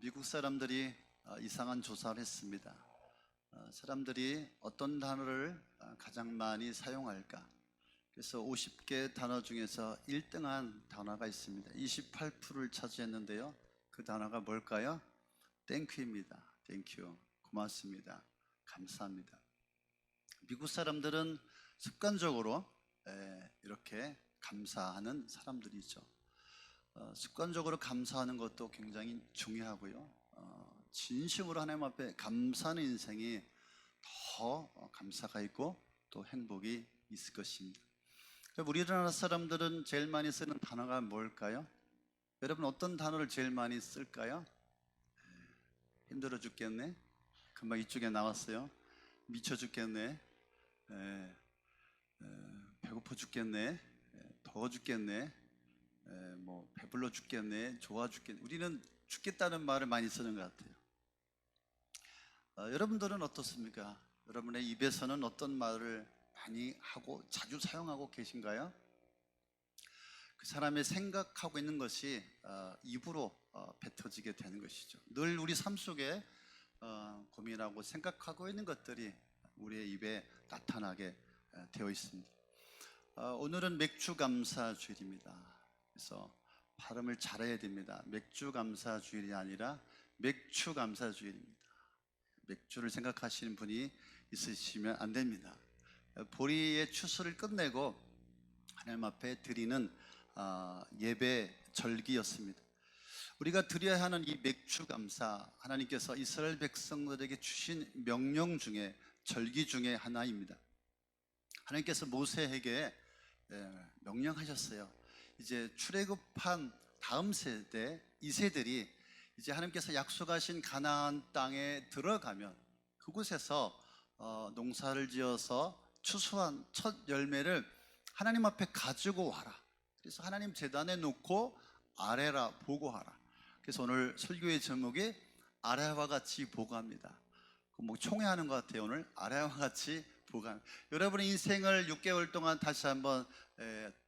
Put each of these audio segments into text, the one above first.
미국 사람들이 이상한 조사를 했습니다. 사람들이 어떤 단어를 가장 많이 사용할까? 그래서 50개 단어 중에서 1등한 단어가 있습니다. 28%를 차지했는데요. 그 단어가 뭘까요? 땡큐입니다. 땡큐. 고맙습니다. 감사합니다. 미국 사람들은 습관적으로 이렇게 감사하는 사람들이죠. 습관적으로 감사하는 것도 굉장히 중요하고요. 진심으로 하나님 앞에 감사하는 인생이 더 감사가 있고 또 행복이 있을 것입니다. 우리나라 사람들은 제일 많이 쓰는 단어가 뭘까요? 여러분 어떤 단어를 제일 많이 쓸까요? 힘들어 죽겠네. 금방 이쪽에 나왔어요. 미쳐 죽겠네. 배고파 죽겠네. 더워 죽겠네. 배불러 죽겠네. 좋아 죽겠네. 우리는 죽겠다는 말을 많이 쓰는 것 같아요. 여러분들은 어떻습니까? 여러분의 입에서는 어떤 말을 많이 하고 자주 사용하고 계신가요? 그 사람의 생각하고 있는 것이 입으로 뱉어지게 되는 것이죠. 늘 우리 삶 속에 고민하고 생각하고 있는 것들이 우리의 입에 나타나게 되어 있습니다. 오늘은 맥주감사주일입니다. 그래서 발음을 잘해야 됩니다. 맥주감사주일이 아니라 맥추감사주일입니다. 맥주를 생각하시는 분이 있으시면 안 됩니다. 보리의 추수를 끝내고 하나님 앞에 드리는 예배 절기였습니다. 우리가 드려야 하는 이 맥주감사, 하나님께서 이스라엘 백성들에게 주신 명령 중에 절기 중에 하나입니다. 하나님께서 모세에게 명령하셨어요. 이제 출애굽한 다음 세대, 이 세들이 이제 하나님께서 약속하신 가나안 땅에 들어가면 그곳에서 농사를 지어서 추수한 첫 열매를 하나님 앞에 가지고 와라. 그래서 하나님 제단에 놓고 아뢰라, 보고하라. 그래서 오늘 설교의 제목이 아뢰와 같이 보고합니다. 총회하는 것 같아요. 오늘 아뢰와 같이 보고합니다. 여러분의 인생을 6개월 동안 다시 한번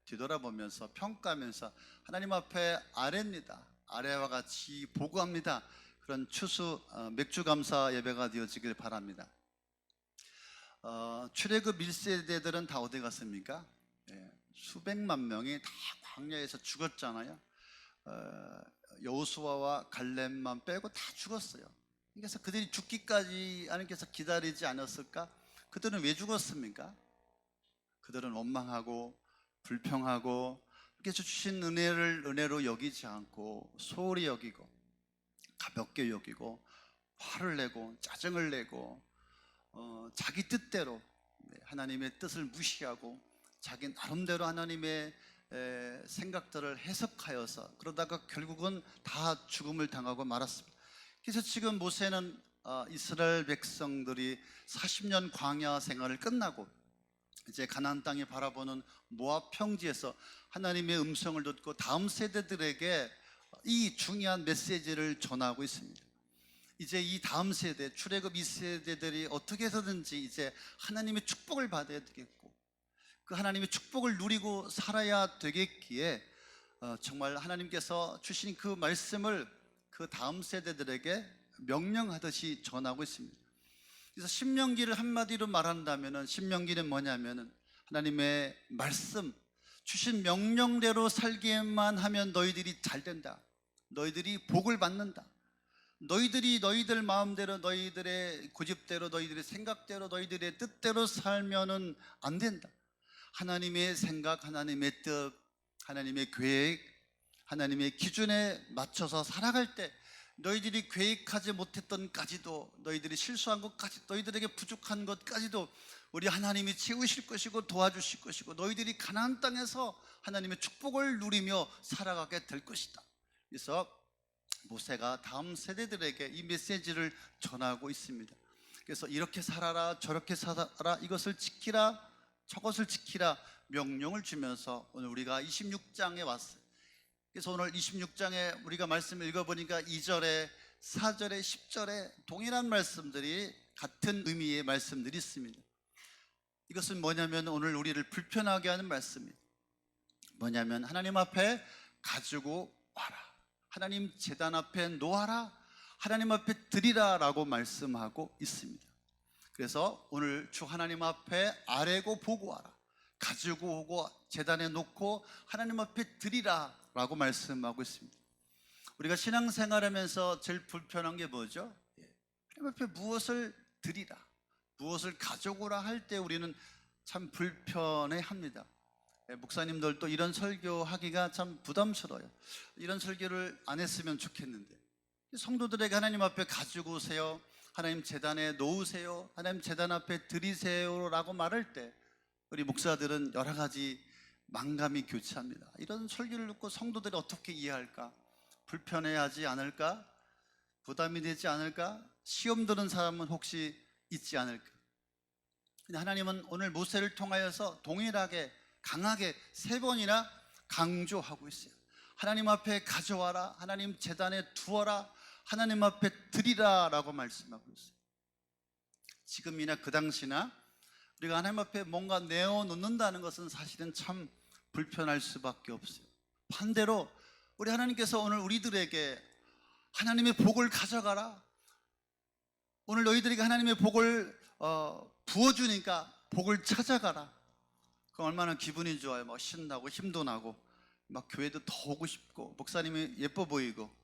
뒤돌아보면서 평가하면서 하나님 앞에 아뢰입니다. 아뢰와 같이 보고합니다. 그런 추수 맥주감사 예배가 되어지길 바랍니다. 출애굽 1세대들은 다 어디 갔습니까? 수백만 명이 다 광야에서 죽었잖아요. 여호수아와 갈렙만 빼고 다 죽었어요. 그래서 그들이 죽기까지 하나님께서 기다리지 않았을까? 그들은 왜 죽었습니까? 그들은 원망하고 불평하고 그래서 주신 은혜를 은혜로 여기지 않고 소홀히 여기고 가볍게 여기고 화를 내고 짜증을 내고 자기 뜻대로 하나님의 뜻을 무시하고 자기 나름대로 하나님의 생각들을 해석하여서 그러다가 결국은 다 죽음을 당하고 말았습니다. 그래서 지금 모세는 이스라엘 백성들이 40년 광야 생활을 끝나고 이제 가나안 땅에 바라보는 모압 평지에서 하나님의 음성을 듣고 다음 세대들에게 이 중요한 메시지를 전하고 있습니다. 이제 이 다음 세대, 출애굽 2세대들이 어떻게 해서든지 이제 하나님의 축복을 받아야 되겠고 그 하나님의 축복을 누리고 살아야 되겠기에 정말 하나님께서 주신 그 말씀을 그 다음 세대들에게 명령하듯이 전하고 있습니다. 그래서 신명기를 한마디로 말한다면 신명기는 뭐냐면은 하나님의 말씀, 주신 명령대로 살기만 하면 너희들이 잘 된다. 너희들이 복을 받는다. 너희들이 너희들 마음대로 너희들의 고집대로 너희들의 생각대로 너희들의 뜻대로 살면은 안 된다. 하나님의 생각, 하나님의 뜻, 하나님의 계획, 하나님의 기준에 맞춰서 살아갈 때 너희들이 계획하지 못했던 까지도 너희들이 실수한 것까지 너희들에게 부족한 것까지도 우리 하나님이 채우실 것이고 도와주실 것이고 너희들이 가나안 땅에서 하나님의 축복을 누리며 살아가게 될 것이다. 그래서 모세가 다음 세대들에게 이 메시지를 전하고 있습니다. 그래서 이렇게 살아라 저렇게 살아라 이것을 지키라 저것을 지키라 명령을 주면서 오늘 우리가 26장에 왔어요. 그래서 오늘 26장에 우리가 말씀을 읽어보니까 2절에 4절에 10절에 동일한 말씀들이 같은 의미의 말씀들이 있습니다. 이것은 뭐냐면 오늘 우리를 불편하게 하는 말씀입니다. 뭐냐면 하나님 앞에 가지고 와라. 하나님 제단 앞에 놓아라. 하나님 앞에 드리라라고 말씀하고 있습니다. 그래서 오늘 주 하나님 앞에 아뢰고 보고하라, 가지고 오고 제단에 놓고 하나님 앞에 드리라라고 말씀하고 있습니다. 우리가 신앙생활하면서 제일 불편한 게 뭐죠? 하나님 앞에 무엇을 드리라, 무엇을 가져오라 할 때 우리는 참 불편해합니다. 목사님들도 이런 설교하기가 참 부담스러워요. 이런 설교를 안 했으면 좋겠는데, 성도들에게 하나님 앞에 가지고 오세요, 하나님 제단에 놓으세요, 하나님 제단 앞에 드리세요 라고 말할 때 우리 목사들은 여러 가지 만감이 교차합니다. 이런 설교를 듣고 성도들이 어떻게 이해할까? 불편해하지 않을까? 부담이 되지 않을까? 시험 드는 사람은 혹시 있지 않을까? 근데 하나님은 오늘 모세를 통하여서 동일하게 강하게 3번이나 강조하고 있어요. 하나님 앞에 가져와라, 하나님 제단에 두어라, 하나님 앞에 드리라 라고 말씀하고 있어요. 지금이나 그 당시나 우리가 하나님 앞에 뭔가 내어놓는다는 것은 사실은 참 불편할 수밖에 없어요. 반대로 우리 하나님께서 오늘 우리들에게 하나님의 복을 가져가라, 오늘 너희들에게 하나님의 복을 부어주니까 복을 찾아가라. 그럼 얼마나 기분이 좋아요. 막 신나고 힘도 나고 막 교회도 더 오고 싶고 목사님이 예뻐 보이고.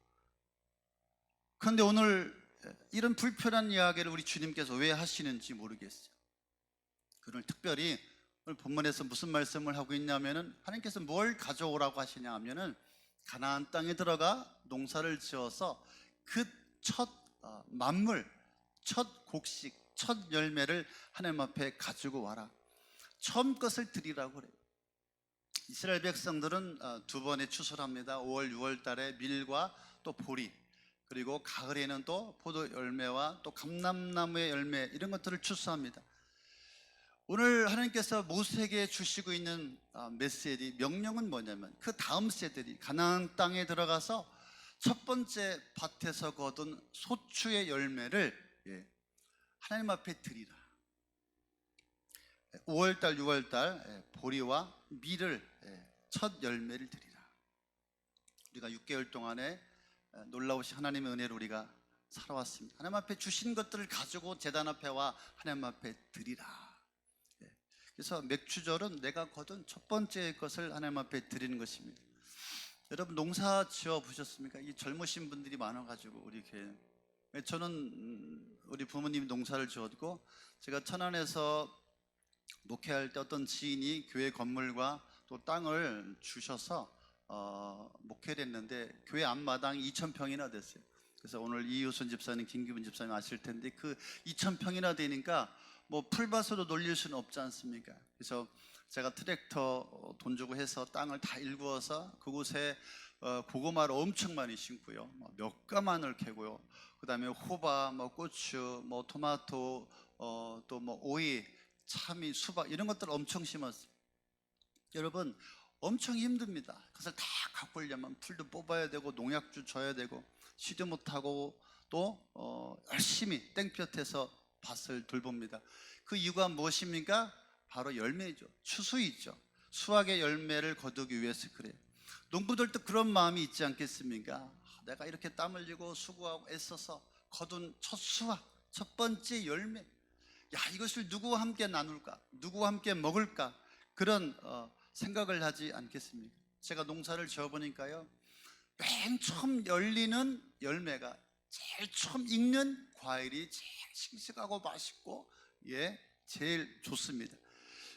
그런데 오늘 이런 불편한 이야기를 우리 주님께서 왜 하시는지 모르겠어요. 오늘 특별히 오늘 본문에서 무슨 말씀을 하고 있냐면은, 하나님께서 뭘 가져오라고 하시냐 하면은 가나안 땅에 들어가 농사를 지어서 그 첫 만물, 첫 곡식, 첫 열매를 하나님 앞에 가지고 와라. 처음 것을 드리라고 그래요. 이스라엘 백성들은 2번에 추수합니다. 5월, 6월 달에 밀과 또 보리, 그리고 가을에는 또 포도 열매와 또 감람나무의 열매, 이런 것들을 추수합니다. 오늘 하나님께서 모세에게 주시고 있는 메시지, 명령은 뭐냐면, 그 다음 세대들이 가나안 땅에 들어가서 첫 번째 밭에서 거둔 소추의 열매를 하나님 앞에 드리라. 5월달, 6월달 보리와 밀을, 첫 열매를 드리라. 우리가 6개월 동안에 놀라우신 하나님의 은혜로 우리가 살아왔습니다. 하나님 앞에 주신 것들을 가지고 제단 앞에 와 하나님 앞에 드리라. 그래서 맥주절은 내가 거둔 첫 번째 것을 하나님 앞에 드리는 것입니다. 여러분, 농사 지어 보셨습니까? 이 젊으신 분들이 많아가지고 우리 교회, 저는 우리 부모님이 농사를 지었고, 제가 천안에서 목회할 때 어떤 지인이 교회 건물과 또 땅을 주셔서 목회를 했는데, 교회 앞마당이 2,000평이나 됐어요. 그래서 오늘 이효순 집사님, 김기분 집사님 아실 텐데, 그 2,000평이나 되니까 뭐 풀밭으로 놀릴 수는 없지 않습니까? 그래서 제가 트랙터 돈 주고 해서 땅을 다 일구어서 그곳에 고구마를 엄청 많이 심고요, 몇 가마늘 캐고요, 그 다음에 호박, 고추, 토마토, 또 오이, 참이, 수박, 이런 것들을 엄청 심었어요. 여러분, 엄청 힘듭니다. 그것을 다 갖고 오려면 풀도 뽑아야 되고 농약주 줘야 되고 쉬도 못하고 또 열심히 땡볕에서 밭을 돌봅니다. 그 이유가 무엇입니까? 바로 열매죠. 추수이죠. 수확의 열매를 거두기 위해서 그래요. 농부들도 그런 마음이 있지 않겠습니까? 내가 이렇게 땀 흘리고 수고하고 애써서 거둔 첫 수확, 첫 번째 열매, 이것을 누구와 함께 나눌까? 누구와 함께 먹을까? 그런 생각을 하지 않겠습니까? 제가 농사를 지어보니까요, 맨 처음 열리는 열매가, 제일 처음 익는 과일이 제일 싱싱하고 맛있고 제일 좋습니다.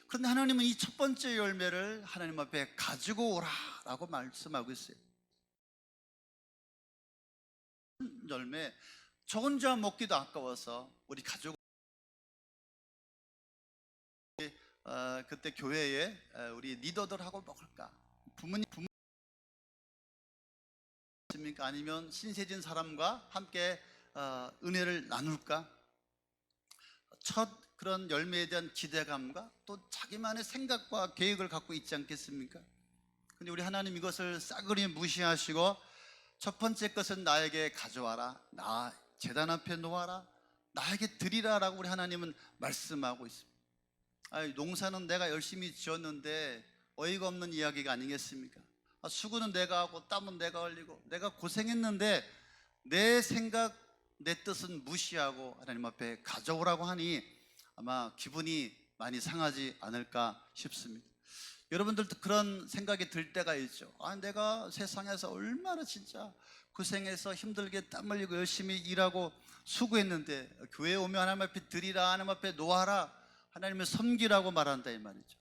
그런데 하나님은 이 첫 번째 열매를 하나님 앞에 가지고 오라 라고 말씀하고 있어요. 열매, 저 혼자 먹기도 아까워서 우리 가지고, 그때 교회에 우리 리더들하고 먹을까? 부모님 아니면 신세진 사람과 함께 은혜를 나눌까? 첫 그런 열매에 대한 기대감과 또 자기만의 생각과 계획을 갖고 있지 않겠습니까? 근데 우리 하나님 이것을 싸그리 무시하시고 첫 번째 것은 나에게 가져와라, 나 제단 앞에 놓아라, 나에게 드리라 라고 우리 하나님은 말씀하고 있습니다. 농사는 내가 열심히 지었는데 어이가 없는 이야기가 아니겠습니까? 수고는 내가 하고 땀은 내가 흘리고 내가 고생했는데 내 생각, 내 뜻은 무시하고 하나님 앞에 가져오라고 하니 아마 기분이 많이 상하지 않을까 싶습니다. 여러분들도 그런 생각이 들 때가 있죠. 내가 세상에서 얼마나 진짜 고생해서 힘들게 땀 흘리고 열심히 일하고 수고했는데 교회에 오면 하나님 앞에 드리라, 하나님 앞에 놓아라, 하나님을 섬기라고 말한다 이 말이죠.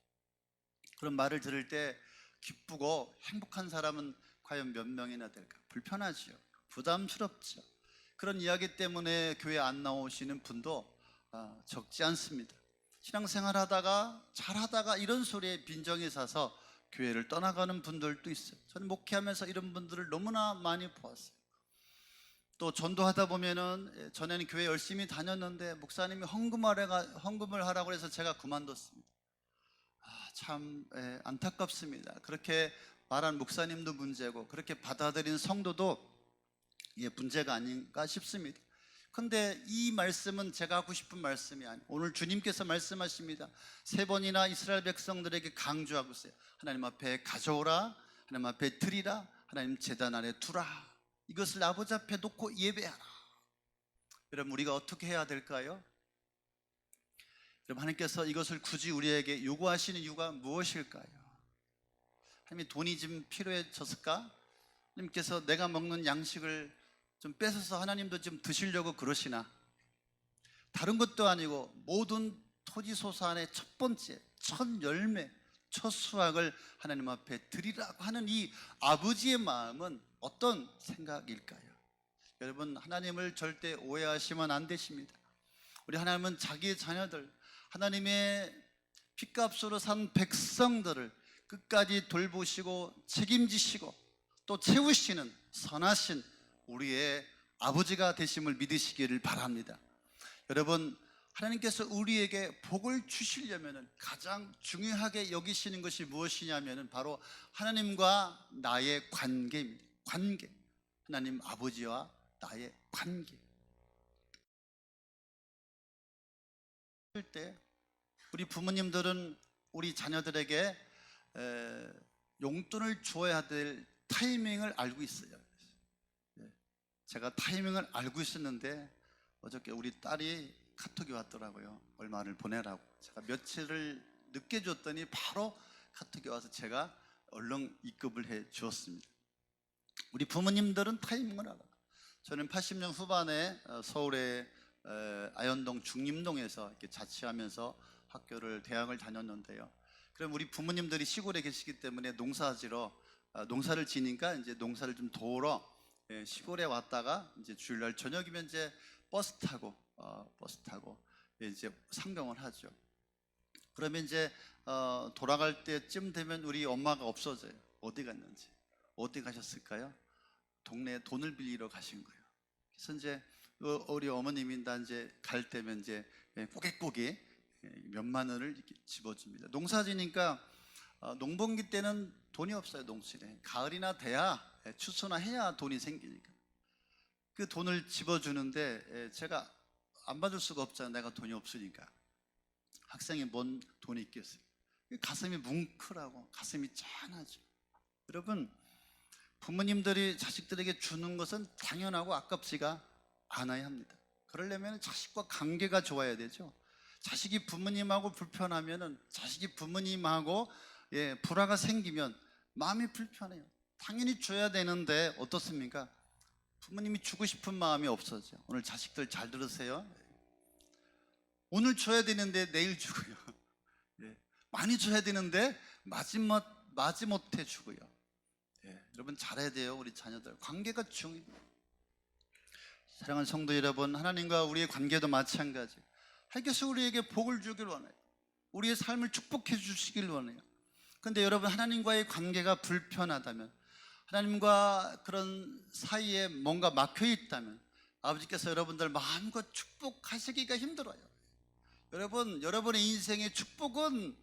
그런 말을 들을 때 기쁘고 행복한 사람은 과연 몇 명이나 될까? 불편하지요. 부담스럽죠. 그런 이야기 때문에 교회 안 나오시는 분도 적지 않습니다. 신앙생활 하다가 잘하다가 이런 소리에 빈정이 사서 교회를 떠나가는 분들도 있어요. 저는 목회하면서 이런 분들을 너무나 많이 보았어요. 또 전도하다 보면은 전에는 교회 열심히 다녔는데 목사님이 헌금을 하라고 해서 제가 그만뒀습니다. 참 안타깝습니다. 그렇게 말한 목사님도 문제고 그렇게 받아들인 성도도 문제가 아닌가 싶습니다. 근데 이 말씀은 제가 하고 싶은 말씀이 아니에요. 오늘 주님께서 말씀하십니다. 3번이나 이스라엘 백성들에게 강조하고 있어요. 하나님 앞에 가져오라, 하나님 앞에 드리라, 하나님 제단 아래 두라. 이것을 아버지 앞에 놓고 예배하라. 여러분, 우리가 어떻게 해야 될까요? 여러분, 하나님께서 이것을 굳이 우리에게 요구하시는 이유가 무엇일까요? 하나님이 돈이 좀 필요해졌을까? 하나님께서 내가 먹는 양식을 좀 뺏어서 하나님도 좀 드시려고 그러시나? 다른 것도 아니고 모든 토지소산의 첫 번째, 첫 열매, 첫 수확을 하나님 앞에 드리라고 하는 이 아버지의 마음은 어떤 생각일까요? 여러분, 하나님을 절대 오해하시면 안 되십니다. 우리 하나님은 자기의 자녀들, 하나님의 핏값으로 산 백성들을 끝까지 돌보시고 책임지시고 또 채우시는 선하신 우리의 아버지가 되심을 믿으시기를 바랍니다. 여러분, 하나님께서 우리에게 복을 주시려면 가장 중요하게 여기시는 것이 무엇이냐면 바로 하나님과 나의 관계입니다. 관계. 하나님 아버지와 나의 관계. 때 우리 부모님들은 우리 자녀들에게 용돈을 줘야 될 타이밍을 알고 있어요. 제가 타이밍을 알고 있었는데 어저께 우리 딸이 카톡이 왔더라고요. 얼마를 보내라고. 제가 며칠을 늦게 줬더니 바로 카톡이 와서 제가 얼른 입금을 해 주었습니다. 우리 부모님들은 타이밍을 알아요. 저는 80년 후반에 서울의 아현동 중림동에서 이렇게 자취하면서 대학을 다녔는데요. 그럼 우리 부모님들이 시골에 계시기 때문에 농사를 지니까 이제 농사를 좀 도우러 시골에 왔다가 이제 주일날 저녁이면 이제 버스 타고 이제 상경을 하죠. 그러면 이제 돌아갈 때쯤 되면 우리 엄마가 없어져요. 어디 갔는지. 어디 가셨을까요? 동네에 돈을 빌리러 가신 거예요. 그래서 이제 우리 어머님이 이제 갈 때면 이제 꼬깃꼬깃 몇만 원을 이렇게 집어줍니다. 농사 지니까 농번기 때는 돈이 없어요. 농촌에 가을이나 돼야 추수나 해야 돈이 생기니까 그 돈을 집어주는데 제가 안 받을 수가 없잖아요. 내가 돈이 없으니까. 학생이 뭔 돈이 있겠어요. 가슴이 뭉클하고 가슴이 짠하죠. 여러분, 부모님들이 자식들에게 주는 것은 당연하고 아깝지가 않아야 합니다. 그러려면 자식과 관계가 좋아야 되죠. 자식이 부모님하고 불편하면은, 자식이 부모님하고 불화가 생기면 마음이 불편해요. 당연히 줘야 되는데 어떻습니까? 부모님이 주고 싶은 마음이 없어져요. 오늘 자식들 잘 들으세요. 오늘 줘야 되는데 내일 주고요. 많이 줘야 되는데 마지못해 주고요. 여러분, 잘해야 돼요. 우리 자녀들 관계가 중요해요. 사랑하는 성도 여러분, 하나님과 우리의 관계도 마찬가지예요. 하나님께서 우리에게 복을 주길 원해요. 우리의 삶을 축복해 주시길 원해요. 그런데 여러분, 하나님과의 관계가 불편하다면, 하나님과 그런 사이에 뭔가 막혀 있다면 아버지께서 여러분들 마음껏 축복하시기가 힘들어요. 여러분, 여러분의 인생의 축복은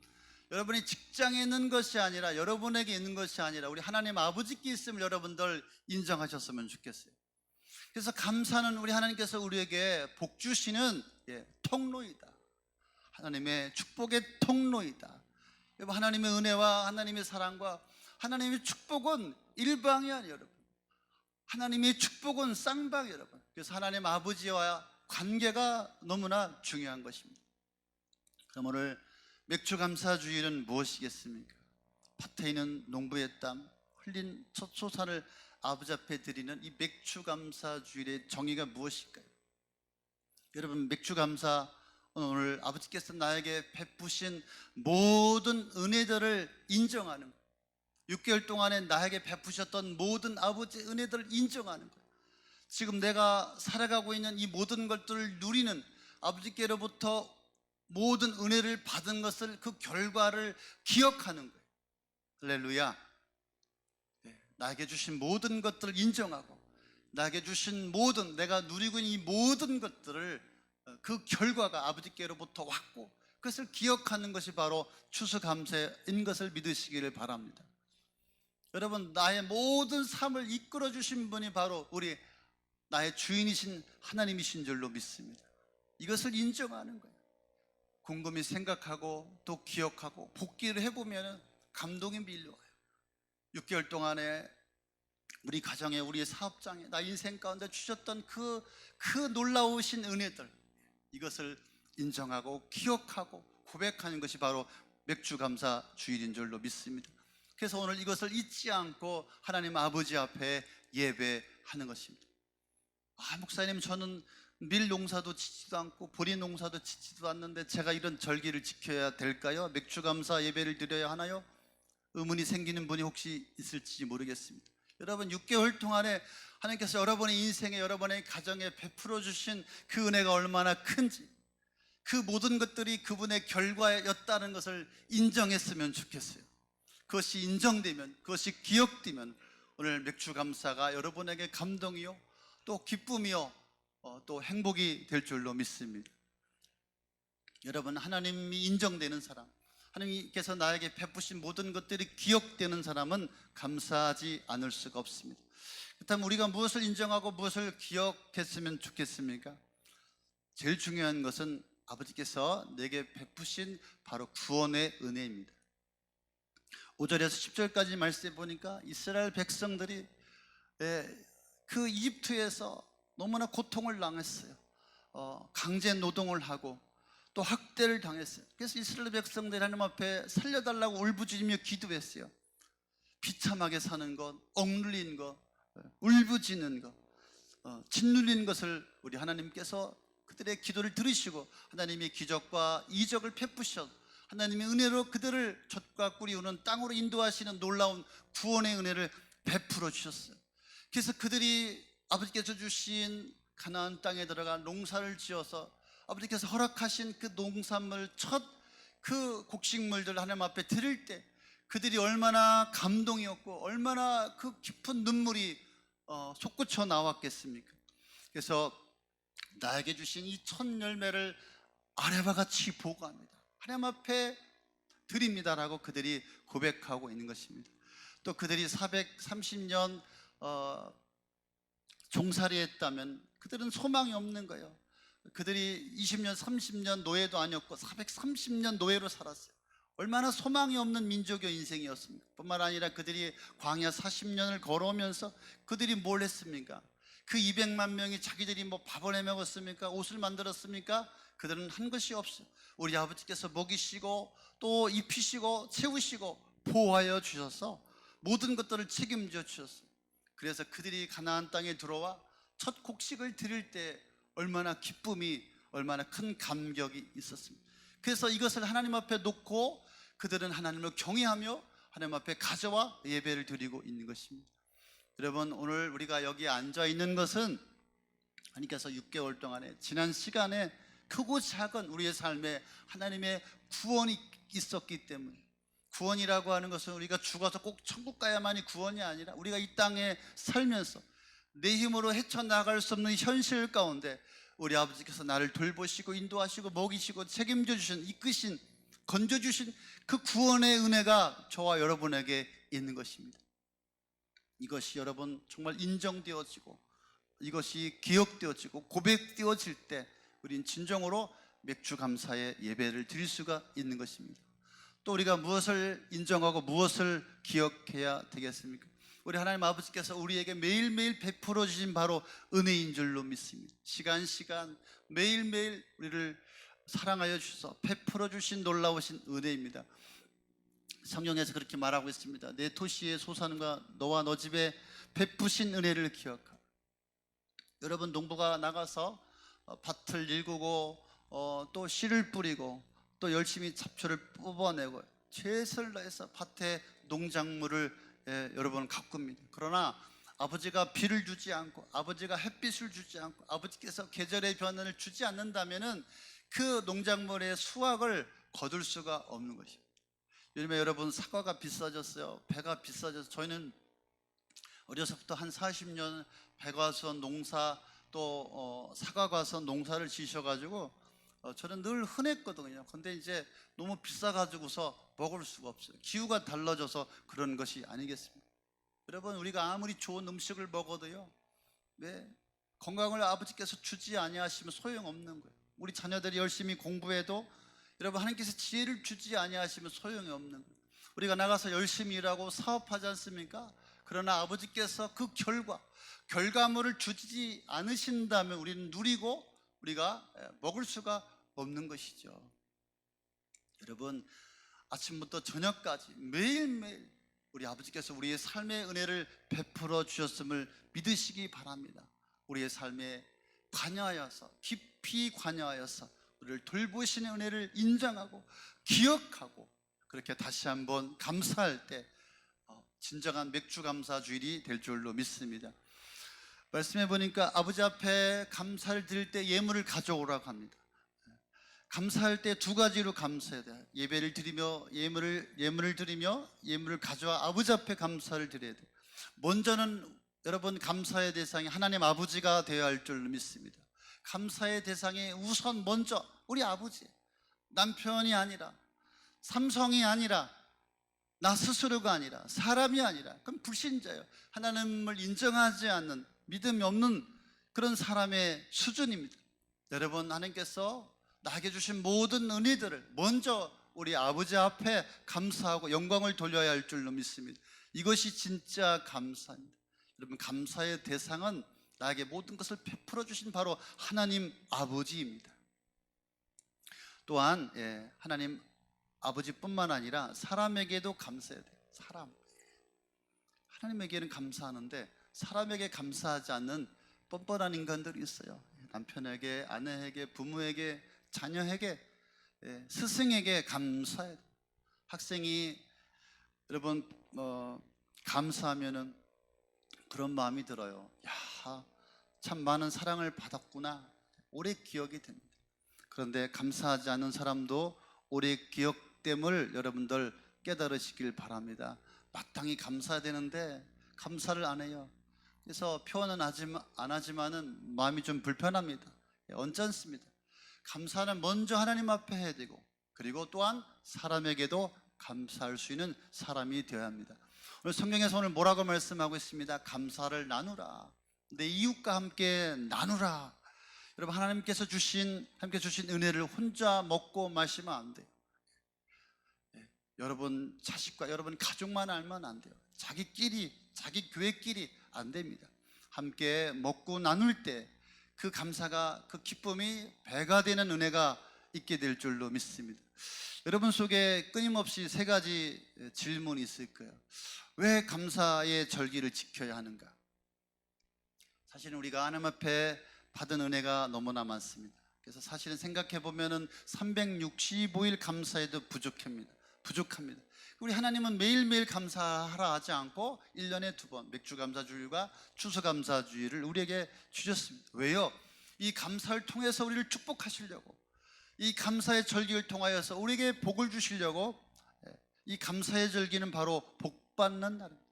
여러분의 직장에 있는 것이 아니라, 여러분에게 있는 것이 아니라 우리 하나님 아버지께 있음을 여러분들 인정하셨으면 좋겠어요. 그래서 감사는 우리 하나님께서 우리에게 복 주시는 통로이다. 하나님의 축복의 통로이다. 여러분, 하나님의 은혜와 하나님의 사랑과 하나님의 축복은 일방이 아니에요. 여러분, 하나님의 축복은 쌍방이에요. 여러분, 그래서 하나님 아버지와 관계가 너무나 중요한 것입니다. 그럼 오늘 맥주감사주일은 무엇이겠습니까? 밭에 있는 농부의 땀, 흘린 첫 소산을 아버지 앞에 드리는 이 맥주감사주일의 정의가 무엇일까요? 여러분, 맥주감사, 오늘 아버지께서 나에게 베푸신 모든 은혜들을 인정하는 거예요. 6개월 동안에 나에게 베푸셨던 모든 아버지의 은혜들을 인정하는 거예요. 지금 내가 살아가고 있는 이 모든 것들을 누리는, 아버지께로부터 모든 은혜를 받은 것을, 그 결과를 기억하는 거예요. 할렐루야. 나에게 주신 모든 것들을 인정하고, 나에게 주신 모든, 내가 누리고 있는 이 모든 것들을, 그 결과가 아버지께로부터 왔고 그것을 기억하는 것이 바로 추수감사인 것을 믿으시기를 바랍니다. 여러분, 나의 모든 삶을 이끌어 주신 분이 바로 우리 나의 주인이신 하나님이신 줄로 믿습니다. 이것을 인정하는 거예요. 곰곰이 생각하고 또 기억하고 복기를 해보면 감동이 밀려와요. 6개월 동안에 우리 가정에, 우리의 사업장에, 나 인생 가운데 주셨던 그 놀라우신 은혜들, 이것을 인정하고 기억하고 고백하는 것이 바로 맥주감사 주일인 줄로 믿습니다. 그래서 오늘 이것을 잊지 않고 하나님 아버지 앞에 예배하는 것입니다. 목사님, 저는 밀 농사도 짓지도 않고 보리 농사도 짓지도 않는데 제가 이런 절기를 지켜야 될까요? 맥주감사 예배를 드려야 하나요? 의문이 생기는 분이 혹시 있을지 모르겠습니다. 여러분, 6개월 동안에 하나님께서 여러분의 인생에, 여러분의 가정에 베풀어 주신 그 은혜가 얼마나 큰지, 그 모든 것들이 그분의 결과였다는 것을 인정했으면 좋겠어요. 그것이 인정되면, 그것이 기억되면 오늘 맥주감사가 여러분에게 감동이요, 또 기쁨이요, 또 행복이 될 줄로 믿습니다. 여러분, 하나님이 인정되는 사람, 하나님께서 나에게 베푸신 모든 것들이 기억되는 사람은 감사하지 않을 수가 없습니다. 그렇다면 우리가 무엇을 인정하고 무엇을 기억했으면 좋겠습니까? 제일 중요한 것은 아버지께서 내게 베푸신 바로 구원의 은혜입니다. 5절에서 10절까지 말씀해 보니까 이스라엘 백성들이 그 이집트에서 너무나 고통을 당했어요. 강제 노동을 하고 또 학대를 당했어요. 그래서 이스라엘 백성들이 하나님 앞에 살려달라고 울부짖으며 기도했어요. 비참하게 사는 것, 억눌린 것, 울부짖는 것, 짓눌린 것을 우리 하나님께서 그들의 기도를 들으시고 하나님의 기적과 이적을 베푸셔 하나님의 은혜로 그들을 젖과 꿀이 우는 땅으로 인도하시는 놀라운 구원의 은혜를 베풀어 주셨어요. 그래서 그들이 아버지께서 주신 가나안 땅에 들어가 농사를 지어서 아버지께서 허락하신 그 농산물, 첫 그 곡식물들을 하나님 앞에 드릴 때 그들이 얼마나 감동이었고 얼마나 그 깊은 눈물이 솟구쳐 나왔겠습니까? 그래서 나에게 주신 이 첫 열매를 아래와 같이 보고합니다. 하나님 앞에 드립니다라고 그들이 고백하고 있는 것입니다. 또 그들이 430년 종살이 했다면 그들은 소망이 없는 거예요. 그들이 20년 30년 노예도 아니었고 430년 노예로 살았어요. 얼마나 소망이 없는 민족의 인생이었습니까? 뿐만 아니라 그들이 광야 40년을 걸어오면서 그들이 뭘 했습니까? 그 200만 명이 자기들이 뭐 밥을 해 먹었습니까? 옷을 만들었습니까? 그들은 한 것이 없어요. 우리 아버지께서 먹이시고 또 입히시고 채우시고 보호하여 주셔서 모든 것들을 책임져 주셨어요. 그래서 그들이 가나안 땅에 들어와 첫 곡식을 드릴 때 얼마나 기쁨이, 얼마나 큰 감격이 있었습니다. 그래서 이것을 하나님 앞에 놓고 그들은 하나님을 경외하며 하나님 앞에 가져와 예배를 드리고 있는 것입니다. 여러분, 오늘 우리가 여기 앉아 있는 것은 하나님께서 6개월 동안에 지난 시간에 크고 작은 우리의 삶에 하나님의 구원이 있었기 때문에, 구원이라고 하는 것은 우리가 죽어서 꼭 천국 가야만이 구원이 아니라 우리가 이 땅에 살면서 내 힘으로 헤쳐나갈 수 없는 현실 가운데 우리 아버지께서 나를 돌보시고 인도하시고 먹이시고 책임져 주신, 이끄신, 건져주신 그 구원의 은혜가 저와 여러분에게 있는 것입니다. 이것이 여러분 정말 인정되어지고 이것이 기억되어지고 고백되어질 때 우린 진정으로 맥주감사의 예배를 드릴 수가 있는 것입니다. 또 우리가 무엇을 인정하고 무엇을 기억해야 되겠습니까? 우리 하나님 아버지께서 우리에게 매일매일 베풀어 주신 바로 은혜인 줄로 믿습니다. 시간 매일매일 우리를 사랑하여 주셔서 베풀어 주신 놀라우신 은혜입니다. 성경에서 그렇게 말하고 있습니다. 내 토시의 소산과 너와 너 집에 베푸신 은혜를 기억하라. 여러분, 농부가 나가서 밭을 일구고 또 씨를 뿌리고 또 열심히 잡초를 뽑아내고 최선을 다해서 밭에 농작물을 여러분 가꿉니다. 그러나 아버지가 비를 주지 않고 아버지가 햇빛을 주지 않고 아버지께서 계절의 변화를 주지 않는다면은 그 농작물의 수확을 거둘 수가 없는 것입니다. 요즘에 여러분 사과가 비싸졌어요. 배가 비싸져서 저희는 어려서부터 한 40년 배과수원 농사 또 사과과수원 농사를 지셔가지고 저는 늘 흔했거든요. 근데 이제 너무 비싸가지고서 먹을 수가 없어요. 기후가 달라져서 그런 것이 아니겠습니까? 여러분, 우리가 아무리 좋은 음식을 먹어도요, 건강을 아버지께서 주지 아니하시면 소용없는 거예요. 우리 자녀들이 열심히 공부해도 여러분 하나님께서 지혜를 주지 아니하시면 소용이 없는 거예요. 우리가 나가서 열심히 일하고 사업하지 않습니까? 그러나 아버지께서 그 결과물을 주지 않으신다면 우리는 누리고 우리가 먹을 수가 없는 것이죠. 여러분, 아침부터 저녁까지 매일매일 우리 아버지께서 우리의 삶의 은혜를 베풀어 주셨음을 믿으시기 바랍니다. 우리의 삶에 관여하여서 깊이 관여하여서 우리를 돌보시는 은혜를 인정하고 기억하고 그렇게 다시 한번 감사할 때 진정한 맥주 감사 주일이 될 줄로 믿습니다. 말씀해 보니까 아버지 앞에 감사를 드릴 때 예물을 가져오라고 합니다. 감사할 때 두 가지로 감사해야 돼요. 예배를 드리며 예물을 드리며 예물을 가져와 아버지 앞에 감사를 드려야 돼요. 먼저는 여러분 감사의 대상이 하나님 아버지가 되어야 할 줄로 믿습니다. 감사의 대상이 우선 먼저 우리 아버지, 남편이 아니라 삼성이 아니라 나 스스로가 아니라 사람이 아니라 그럼 불신자예요. 하나님을 인정하지 않는 믿음이 없는 그런 사람의 수준입니다. 여러분, 하나님께서 나에게 주신 모든 은혜들을 먼저 우리 아버지 앞에 감사하고 영광을 돌려야 할 줄로 믿습니다. 이것이 진짜 감사입니다. 여러분, 감사의 대상은 나에게 모든 것을 베풀어 주신 바로 하나님 아버지입니다. 또한 하나님 아버지뿐만 아니라 사람에게도 감사해야 돼요. 하나님에게는 감사하는데 사람에게 감사하지 않는 뻔뻔한 인간들이 있어요. 남편에게, 아내에게, 부모에게, 자녀에게, 스승에게 감사해야 돼요. 학생이 여러분 감사하면은 그런 마음이 들어요. 야, 참 많은 사랑을 받았구나. 오래 기억이 됩니다. 그런데 감사하지 않는 사람도 오래 기억됨을 여러분들 깨달으시길 바랍니다. 마땅히 감사되는데 감사를 안 해요. 그래서 표현은 안 하지만은 마음이 좀 불편합니다. 언짢습니다. 감사는 먼저 하나님 앞에 해야 되고 그리고 또한 사람에게도 감사할 수 있는 사람이 되어야 합니다. 오늘 성경에서 오늘 뭐라고 말씀하고 있습니다? 감사를 나누라. 내 이웃과 함께 나누라. 여러분, 하나님께서 주신 은혜를 혼자 먹고 마시면 안 돼요. 여러분 자식과 여러분 가족만 알면 안 돼요. 자기끼리, 자기 교회끼리 안 됩니다. 함께 먹고 나눌 때 그 감사가, 그 기쁨이 배가 되는 은혜가 있게 될 줄로 믿습니다. 여러분 속에 끊임없이 세 가지 질문이 있을 거예요. 왜 감사의 절기를 지켜야 하는가? 사실은 우리가 하나님 앞에 받은 은혜가 너무나 많습니다. 그래서 사실은 생각해 보면은 365일 감사해도 부족합니다. 우리 하나님은 매일매일 감사하라 하지 않고 1년에 2번 맥주감사주일과 추수감사주일을 우리에게 주셨습니다. 왜요? 이 감사를 통해서 우리를 축복하시려고, 이 감사의 절기를 통하여서 우리에게 복을 주시려고. 이 감사의 절기는 바로 복받는 날입니다.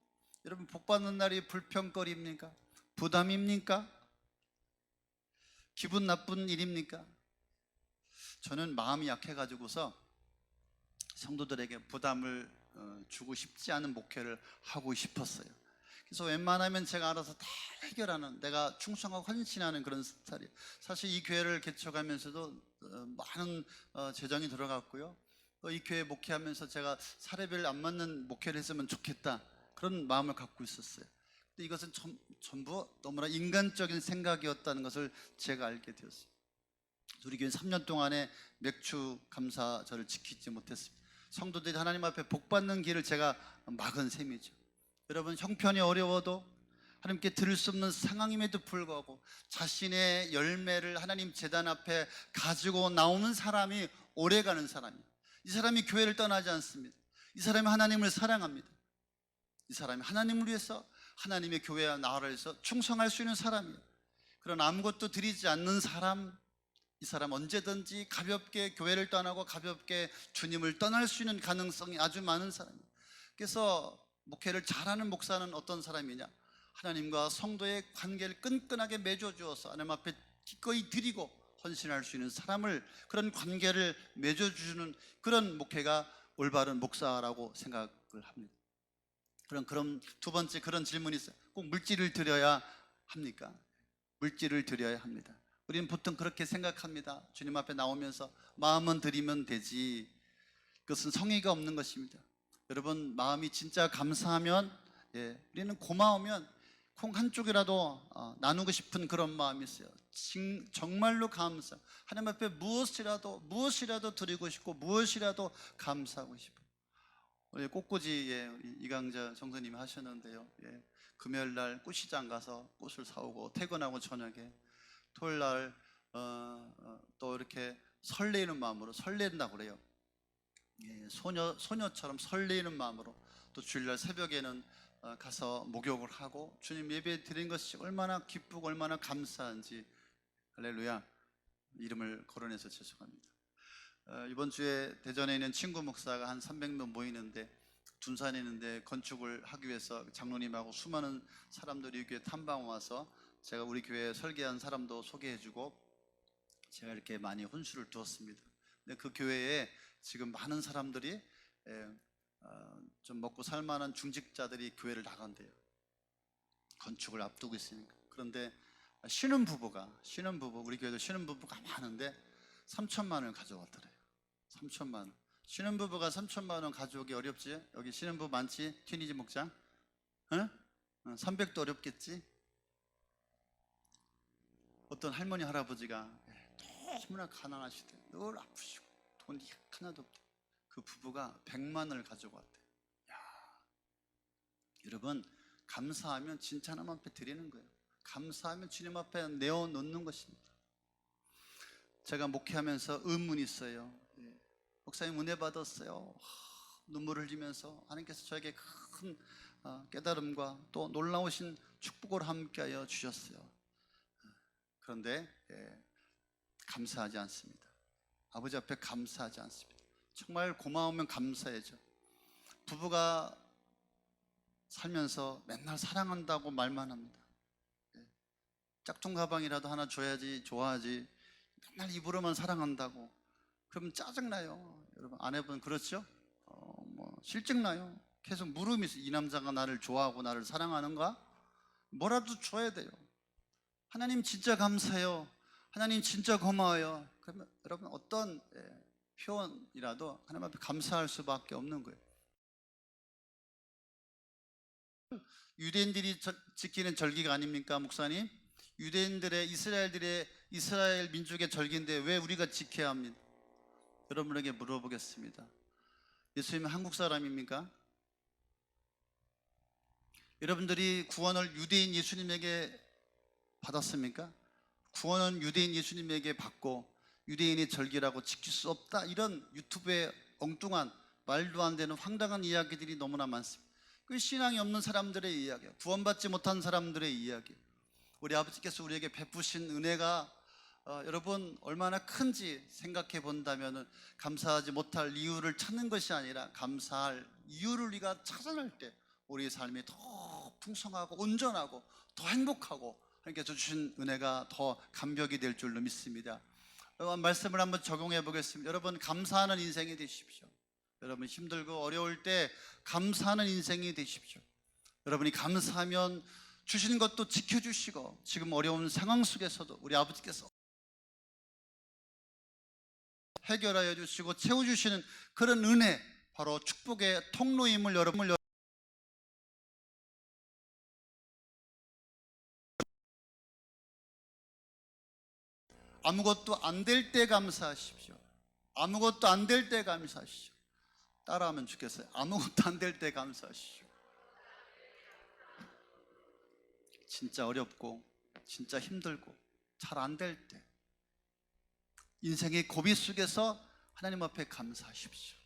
여러분, 복받는 날이 불평거리입니까? 부담입니까? 기분 나쁜 일입니까? 저는 마음이 약해가지고서 성도들에게 부담을 주고 싶지 않은 목회를 하고 싶었어요. 그래서 웬만하면 제가 알아서 다 해결하는, 내가 충성하고 헌신하는 그런 스타일이에요. 사실 이 교회를 개척하면서도 많은 재정이 들어갔고요. 또 이 교회 목회하면서 제가 사례별 안 맞는 목회를 했으면 좋겠다 그런 마음을 갖고 있었어요. 근데 이것은 전부 너무나 인간적인 생각이었다는 것을 제가 알게 되었어요. 우리 교회 3년 동안에 맥주 감사절을 지키지 못했습니다. 성도들이 하나님 앞에 복받는 길을 제가 막은 셈이죠. 여러분, 형편이 어려워도 하나님께 들을 수 없는 상황임에도 불구하고 자신의 열매를 하나님 제단 앞에 가지고 나오는 사람이 오래가는 사람이에요. 이 사람이 교회를 떠나지 않습니다. 이 사람이 하나님을 사랑합니다. 이 사람이 하나님을 위해서 하나님의 교회와 나라를 위해서 충성할 수 있는 사람이에요. 그런 아무것도 드리지 않는 사람, 이 사람 언제든지 가볍게 교회를 떠나고 가볍게 주님을 떠날 수 있는 가능성이 아주 많은 사람이에요. 그래서 목회를 잘하는 목사는 어떤 사람이냐? 하나님과 성도의 관계를 끈끈하게 맺어주어서 하나님 앞에 기꺼이 드리고 헌신할 수 있는 사람을, 그런 관계를 맺어주는 그런 목회가 올바른 목사라고 생각을 합니다. 그럼 두 번째 그런 질문이 있어요. 꼭 물질을 드려야 합니까? 물질을 드려야 합니다. 우리는 보통 그렇게 생각합니다. 주님 앞에 나오면서 마음은 드리면 되지. 그것은 성의가 없는 것입니다. 여러분, 마음이 진짜 감사하면, 우리는 고마우면 콩 한 쪽이라도 나누고 싶은 그런 마음이 있어요. 정말로 감사. 하나님 앞에 무엇이라도 드리고 싶고 무엇이라도 감사하고 싶어요. 우리 꽃꽂이에 이강자 정선님이 하셨는데요. 금요일 날 꽃시장 가서 꽃을 사오고 퇴근하고 저녁에 토요일 날 또 이렇게 설레이는 마음으로, 설렌다고 그래요. 소녀처럼 설레이는 마음으로 또 주일날 새벽에는 가서 목욕을 하고 주님 예배 드린 것이 얼마나 기쁘고 얼마나 감사한지. 할렐루야. 이름을 거론해서 죄송합니다. 이번 주에 대전에 있는 친구 목사가 한 300명 모이는데, 둔산에 있는데 건축을 하기 위해서 장로님하고 수많은 사람들이 교회 탐방 와서 제가 우리 교회 설계한 사람도 소개해주고 제가 이렇게 많이 혼수를 두었습니다. 근데 그 교회에 지금 많은 사람들이 좀 먹고 살만한 중직자들이 교회를 나간대요. 건축을 앞두고 있으니까. 그런데 우리 교회도 신혼부부가 많은데 3천만 원을 가져왔더래요. 3천만 원. 신혼부부가 3천만 원 가져오기 어렵지? 여기 신혼부부 많지? 튀니지 목장? 300도 어렵겠지? 어떤 할머니 할아버지가 너무나 가난하시대. 늘 아프시고 돈이 하나도 없대. 그 부부가 100만 원을 가지고 왔대. 여러분, 감사하면 진짜 하나님 앞에 드리는 거예요. 감사하면 주님 앞에 내어놓는 것입니다. 제가 목회하면서 의문이 있어요. 목사님 은혜 받았어요. 눈물을 흘리면서 하나님께서 저에게 큰 깨달음과 또 놀라우신 축복을 함께하여 주셨어요. 그런데 감사하지 않습니다. 아버지 앞에 감사하지 않습니다. 정말 고마우면 감사해죠. 부부가 살면서 맨날 사랑한다고 말만 합니다. 짝퉁 가방이라도 하나 줘야지 좋아하지, 맨날 입으로만 사랑한다고 그러면 짜증나요. 여러분, 아내분 그렇죠? 실증나요. 계속 물음이 있어요. 이 남자가 나를 좋아하고 나를 사랑하는가? 뭐라도 줘야 돼요. 하나님 진짜 감사해요. 하나님 진짜 고마워요. 그러면 여러분, 어떤 표현이라도 하나님 앞에 감사할 수밖에 없는 거예요. 유대인들이 지키는 절기가 아닙니까, 목사님? 유대인들의, 이스라엘 민족의 절기인데 왜 우리가 지켜야 합니까? 여러분에게 물어보겠습니다. 예수님은 한국 사람입니까? 여러분들이 구원을 유대인 예수님에게 받았습니까? 구원은 유대인 예수님에게 받고 유대인의 절기라고 지킬 수 없다, 이런 유튜브에 엉뚱한 말도 안 되는 황당한 이야기들이 너무나 많습니다. 그 신앙이 없는 사람들의 이야기예요. 구원받지 못한 사람들의 이야기예요. 우리 아버지께서 우리에게 베푸신 은혜가 여러분 얼마나 큰지 생각해 본다면 감사하지 못할 이유를 찾는 것이 아니라 감사할 이유를 우리가 찾아낼 때 우리의 삶이 더 풍성하고 온전하고 더 행복하고 하나님께서 주신 은혜가 더 감격이 될 줄로 믿습니다. 여러분, 말씀을 한번 적용해 보겠습니다. 여러분, 감사하는 인생이 되십시오. 여러분, 힘들고 어려울 때 감사하는 인생이 되십시오. 여러분이 감사하면 주신 것도 지켜주시고 지금 어려운 상황 속에서도 우리 아버지께서 해결하여 주시고 채워주시는 그런 은혜, 바로 축복의 통로임을 여러분 아무것도 안 될 때 감사하십시오. 아무것도 안 될 때 감사하십시오. 따라하면 좋겠어요. 아무것도 안 될 때 감사하십시오. 진짜 어렵고 진짜 힘들고 잘 안 될 때, 인생의 고비 속에서 하나님 앞에 감사하십시오.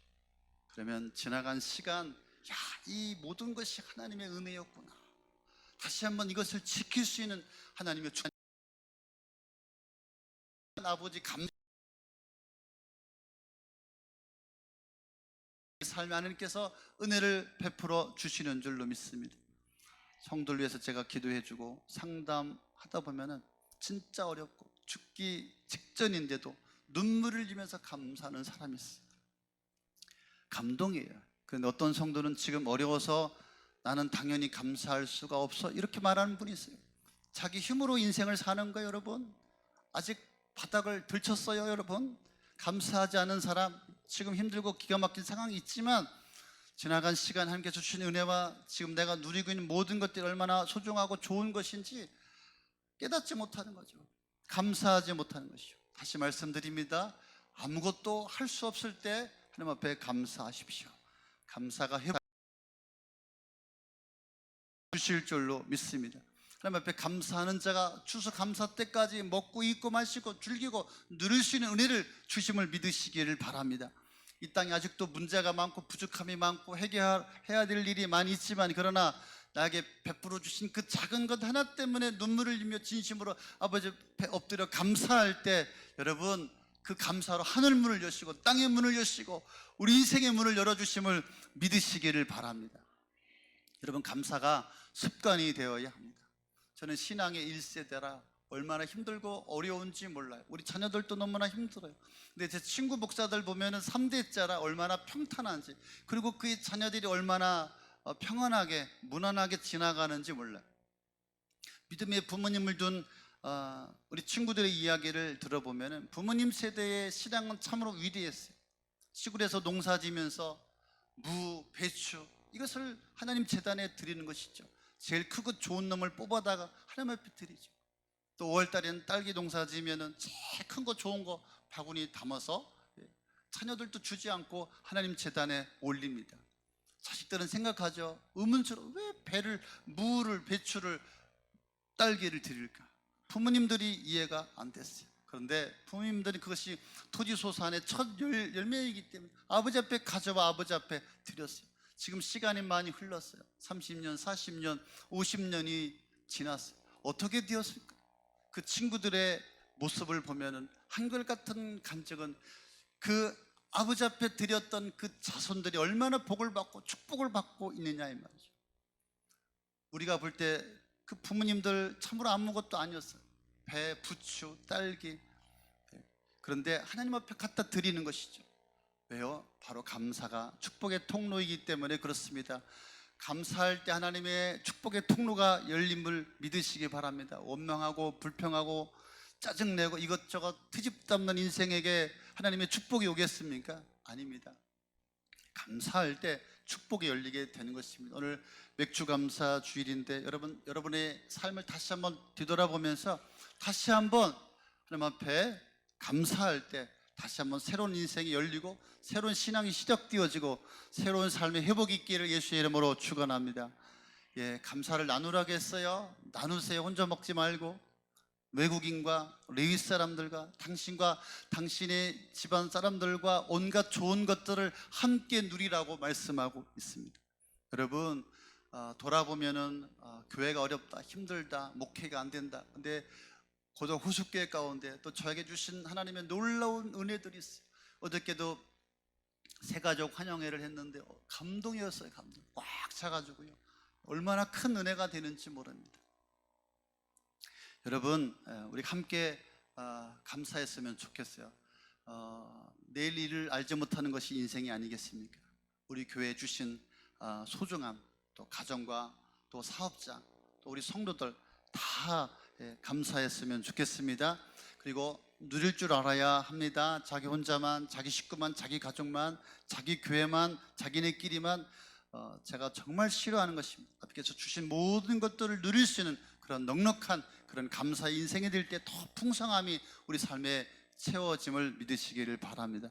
그러면 지나간 시간, 야, 이 모든 것이 하나님의 은혜였구나, 다시 한번 이것을 지킬 수 있는 하나님의 축복, 아버지 삶에 하나님께서 은혜를 베풀어 주시는 줄로 믿습니다. 성도를 위해서 제가 기도해주고 상담하다 보면은 진짜 어렵고 죽기 직전인데도 눈물을 흘리면서 감사하는 사람이 있어요. 감동이에요. 그런데 어떤 성도는 지금 어려워서 나는 당연히 감사할 수가 없어, 이렇게 말하는 분이 있어요. 자기 힘으로 인생을 사는 거예요, 여러분. 아직 바닥을 들쳤어요, 여러분. 감사하지 않은 사람, 지금 힘들고 기가 막힌 상황이 있지만 지나간 시간 하나님께서 주신 은혜와 지금 내가 누리고 있는 모든 것들이 얼마나 소중하고 좋은 것인지 깨닫지 못하는 거죠. 감사하지 못하는 것이죠. 다시 말씀드립니다. 아무것도 할 수 없을 때 하나님 앞에 감사하십시오. 감사가 회복 주실 줄로 믿습니다. 하나님 앞에 감사하는 자가 추수감사 때까지 먹고 입고 마시고 즐기고 누릴 수 있는 은혜를 주심을 믿으시기를 바랍니다. 이 땅에 아직도 문제가 많고 부족함이 많고 해결해야 될 일이 많이 있지만, 그러나 나에게 베풀어 주신 그 작은 것 하나 때문에 눈물을 흘리며 진심으로 아버지 앞에 엎드려 감사할 때, 여러분, 그 감사로 하늘 문을 여시고 땅의 문을 여시고 우리 인생의 문을 열어주심을 믿으시기를 바랍니다. 여러분, 감사가 습관이 되어야 합니다. 저는 신앙의 1세대라 얼마나 힘들고 어려운지 몰라요. 우리 자녀들도 너무나 힘들어요. 근데 제 친구 목사들 보면은 3대째라 얼마나 평탄한지, 그리고 그 자녀들이 얼마나 평안하게 무난하게 지나가는지 몰라요. 믿음의 부모님을 둔 우리 친구들의 이야기를 들어보면은 부모님 세대의 신앙은 참으로 위대했어요. 시골에서 농사 지면서 무, 배추, 이것을 하나님 제단에 드리는 것이죠. 제일 크고 좋은 놈을 뽑아다가 하나님 앞에 드리죠. 또 5월달에는 딸기 농사 지면은 제일 큰 거 좋은 거 바구니 담아서 자녀들도 주지 않고 하나님 제단에 올립니다. 자식들은 생각하죠. 의문처럼 왜 무를, 배추를, 딸기를 드릴까? 부모님들이 이해가 안 됐어요. 그런데 부모님들이 그것이 토지소산의 첫 열매이기 때문에 아버지 앞에 가져와 아버지 앞에 드렸어요. 지금 시간이 많이 흘렀어요. 30년, 40년, 50년이 지났어요. 어떻게 되었을까? 그 친구들의 모습을 보면은 한결같은 간증은 그 아버지 앞에 드렸던 그 자손들이 얼마나 복을 받고 축복을 받고 있느냐, 이 말이죠. 우리가 볼 때 그 부모님들 참으로 아무것도 아니었어요. 배, 부추, 딸기. 그런데 하나님 앞에 갖다 드리는 것이죠. 왜요? 바로 감사가 축복의 통로이기 때문에 그렇습니다. 감사할 때 하나님의 축복의 통로가 열림을 믿으시기 바랍니다. 원망하고 불평하고 짜증내고 이것저것 트집 잡는 인생에게 하나님의 축복이 오겠습니까? 아닙니다. 감사할 때 축복이 열리게 되는 것입니다. 오늘 맥주감사 주일인데 여러분의 삶을 다시 한번 뒤돌아보면서 다시 한번 하나님 앞에 감사할 때 다시 한번 새로운 인생이 열리고 새로운 신앙이 시작되어지고 새로운 삶의 회복이 있기를 예수의 이름으로 축원합니다. 감사를 나누라고 했어요. 나누세요. 혼자 먹지 말고 외국인과 레위 사람들과 당신과 당신의 집안 사람들과 온갖 좋은 것들을 함께 누리라고 말씀하고 있습니다. 여러분, 돌아보면은 교회가 어렵다, 힘들다, 목회가 안 된다. 근데 고독 후숙교회 가운데 또 저에게 주신 하나님의 놀라운 은혜들이 있어요. 어저께도 새가족 환영회를 했는데 감동이었어요. 감동 꽉 차가지고요. 얼마나 큰 은혜가 되는지 모릅니다. 여러분, 우리 함께 감사했으면 좋겠어요. 내일 일을 알지 못하는 것이 인생이 아니겠습니까? 우리 교회에 주신 소중함, 또 가정과 또 사업자, 또 우리 성도들 다 감사했으면 좋겠습니다. 그리고 누릴 줄 알아야 합니다. 자기 혼자만, 자기 식구만, 자기 가족만, 자기 교회만, 자기네끼리만 제가 정말 싫어하는 것입니다. 앞에서 주신 모든 것들을 누릴 수 있는 그런 넉넉한 그런 감사의 인생이 될 때 더 풍성함이 우리 삶에 채워짐을 믿으시기를 바랍니다.